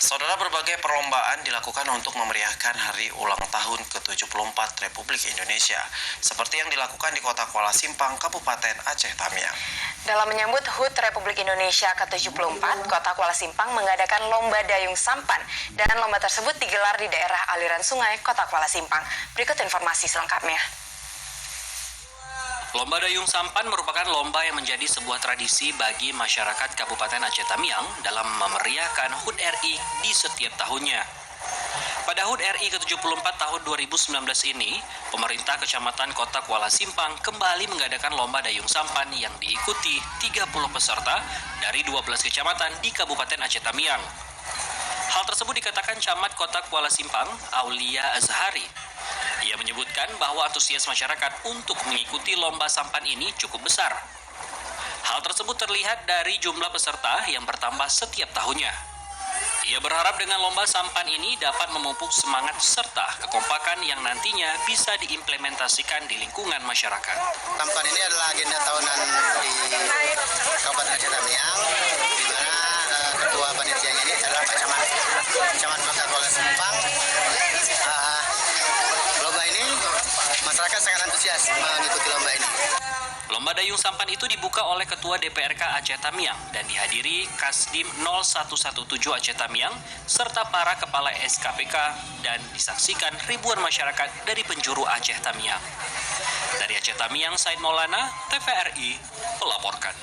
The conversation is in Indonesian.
Saudara, berbagai perlombaan dilakukan untuk memeriahkan hari ulang tahun ke-74 Republik Indonesia, seperti yang dilakukan di Kota Kuala Simpang, Kabupaten Aceh Tamiang. Dalam menyambut HUT Republik Indonesia ke-74, Kota Kuala Simpang mengadakan lomba dayung sampan, dan lomba tersebut digelar di daerah aliran sungai Kota Kuala Simpang. Berikut informasi selengkapnya. Lomba dayung sampan merupakan lomba yang menjadi sebuah tradisi bagi masyarakat Kabupaten Aceh Tamiang dalam memeriahkan HUT RI di setiap tahunnya. Pada HUT RI ke-74 tahun 2019 ini, pemerintah Kecamatan Kota Kuala Simpang kembali mengadakan lomba dayung sampan yang diikuti 30 peserta dari 12 kecamatan di Kabupaten Aceh Tamiang. Hal tersebut dikatakan Camat Kota Kuala Simpang, Aulia Azhari. Ia menyebutkan bahwa antusias masyarakat untuk mengikuti lomba sampan ini cukup besar. Hal tersebut terlihat dari jumlah peserta yang bertambah setiap tahunnya. Ia berharap dengan lomba sampan ini dapat memupuk semangat serta kekompakan yang nantinya bisa diimplementasikan di lingkungan masyarakat. Sampan ini adalah agenda tahunan di Kabupaten Aceh Tamiang, di mana ketua panitianya ini adalah Pak Camat Kota Kuala Simpang. Lomba ini masyarakat sangat antusias mengikuti lomba ini. Lomba dayung sampan itu dibuka oleh Ketua DPRK Aceh Tamiang dan dihadiri Kasdim 0117 Aceh Tamiang serta para kepala SKPK dan disaksikan ribuan masyarakat dari penjuru Aceh Tamiang. Dari Aceh Tamiang, Said Maulana, TVRI melaporkan.